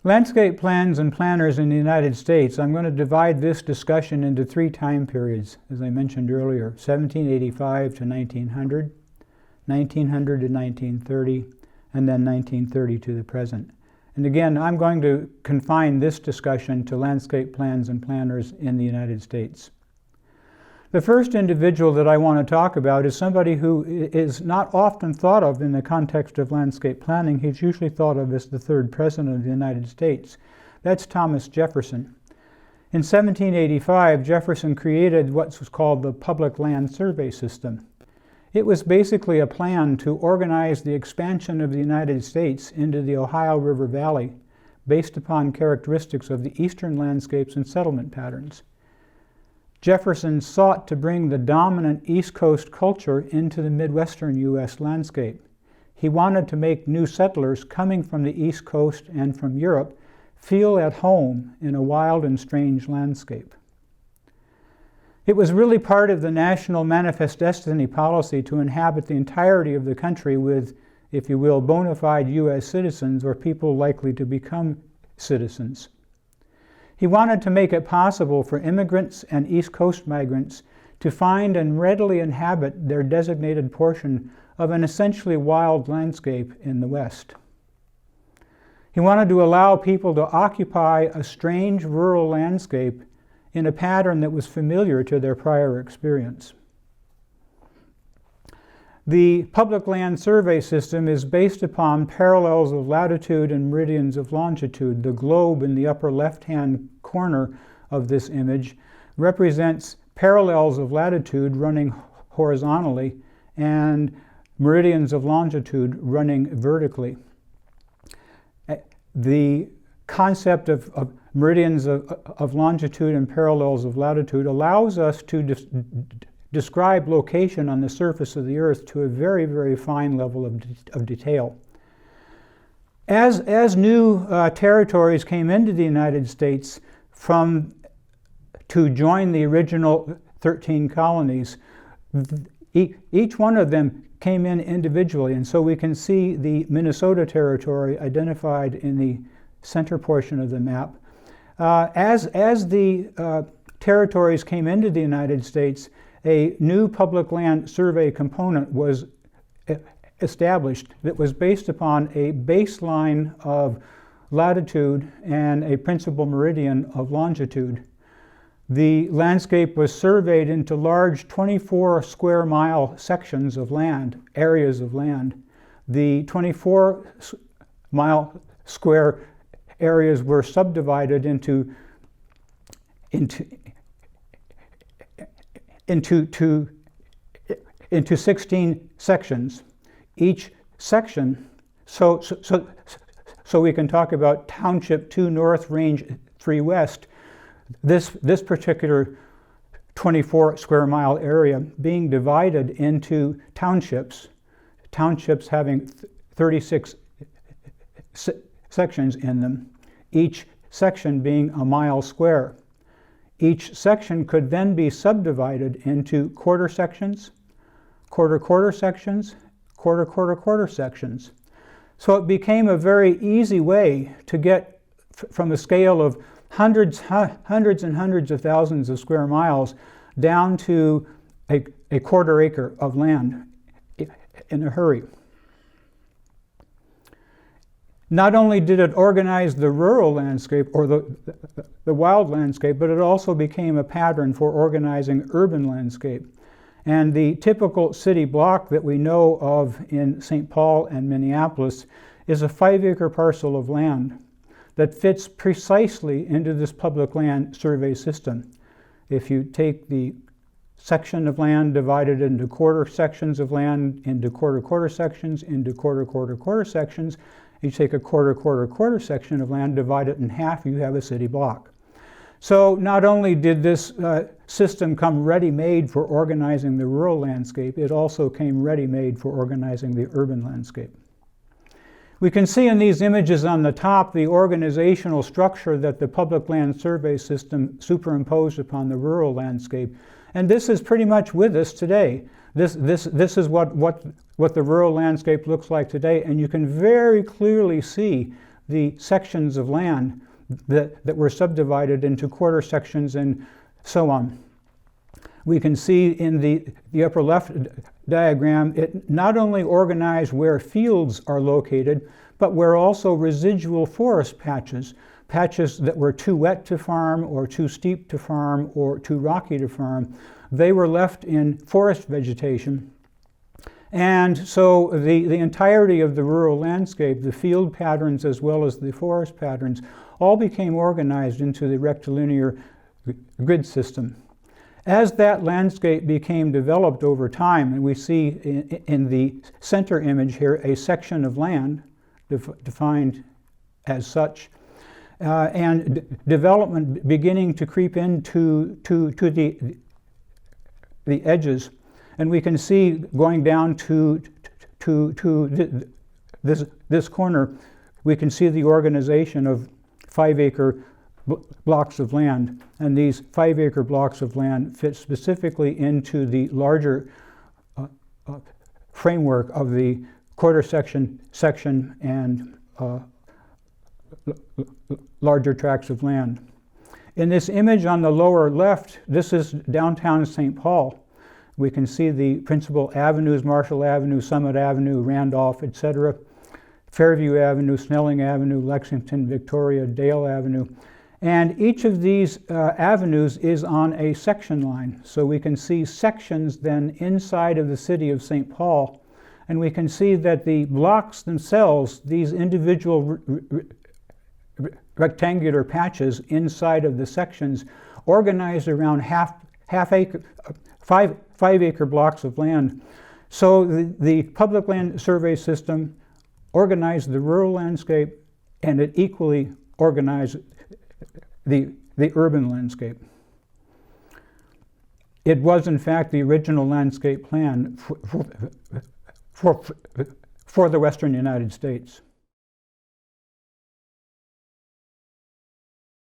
Landscape plans and planners in the United States. I'm going to divide this discussion into three time periods, as I mentioned earlier, 1785 to 1900, 1900 to 1930, and then 1930 to the present. And again, I'm going to confine this discussion to landscape plans and planners in the United States. The first individual that I want to talk about is somebody who is not often thought of in the context of landscape planning. He's usually thought of as the third president of the United States. That's Thomas Jefferson. In 1785, Jefferson created what was called the Public Land Survey System. It was basically a plan to organize the expansion of the United States into the Ohio River Valley based upon characteristics of the eastern landscapes and settlement patterns. Jefferson sought to bring the dominant East Coast culture into the Midwestern U.S. landscape. He wanted to make new settlers coming from the East Coast and from Europe feel at home in a wild and strange landscape. It was really part of the National Manifest Destiny policy to inhabit the entirety of the country with, if you will, bona fide U.S. citizens or people likely to become citizens. He wanted to make it possible for immigrants and East Coast migrants to find and readily inhabit their designated portion of an essentially wild landscape in the West. He wanted to allow people to occupy a strange rural landscape in a pattern that was familiar to their prior experience. The Public Land Survey System is based upon parallels of latitude and meridians of longitude. The globe in the upper left-hand corner of this image represents parallels of latitude running horizontally and meridians of longitude running vertically. The concept of meridians of longitude and parallels of latitude allows us to describe location on the surface of the Earth to a very, very fine level of detail. As new territories came into the United States to join the original 13 colonies, each one of them came in individually, and so we can see the Minnesota Territory identified in the center portion of the map. As the territories came into the United States, a new public land survey component was established that was based upon a baseline of latitude and a principal meridian of longitude. The landscape was surveyed into large 24 square mile sections of land, areas of land. The 24 mile square areas were subdivided into 16 sections. Each section, so we can talk about Township 2 North, Range 3 West, this particular 24 square mile area being divided into townships having 36 sections in them, each section being a mile square. Each section could then be subdivided into quarter sections, quarter sections, quarter sections. So it became a very easy way to get from a scale of hundreds and hundreds of thousands of square miles down to a quarter acre of land in a hurry. Not only did it organize the rural landscape or the wild landscape, but it also became a pattern for organizing urban landscape. And the typical city block that we know of in St. Paul and Minneapolis is a 5-acre parcel of land that fits precisely into this public land survey system. If you take the section of land divided into quarter sections of land, into quarter sections, into quarter sections, you take a quarter section of land, divide it in half, you have a city block. So not only did this system come ready-made for organizing the rural landscape, it also came ready-made for organizing the urban landscape. We can see in these images on the top the organizational structure that the public land survey system superimposed upon the rural landscape. And this is pretty much with us today. This is what the rural landscape looks like today, and you can very clearly see the sections of land that were subdivided into quarter sections and so on. We can see in the upper left diagram, it not only organized where fields are located, but where also residual forest patches that were too wet to farm or too steep to farm or too rocky to farm, they were left in forest vegetation. And so the entirety of the rural landscape, the field patterns as well as the forest patterns, all became organized into the rectilinear grid system. As that landscape became developed over time, and we see in the center image here a section of land defined as such, and development beginning to creep into the edges, and we can see going down to this corner, we can see the organization of 5-acre blocks of land, and these 5-acre blocks of land fit specifically into the larger framework of the quarter section, and larger tracts of land. In this image on the lower left, this is downtown St. Paul. We can see the principal avenues: Marshall Avenue, Summit Avenue, Randolph, etc., Fairview Avenue, Snelling Avenue, Lexington, Victoria, Dale Avenue. And each of these avenues is on a section line. So we can see sections then inside of the city of St. Paul. And we can see that the blocks themselves, these individual rectangular patches inside of the sections, organized around 5-acre blocks of land. So the public land survey system organized the rural landscape, and it equally organized the urban landscape. It was, in fact, the original landscape plan for the Western United States.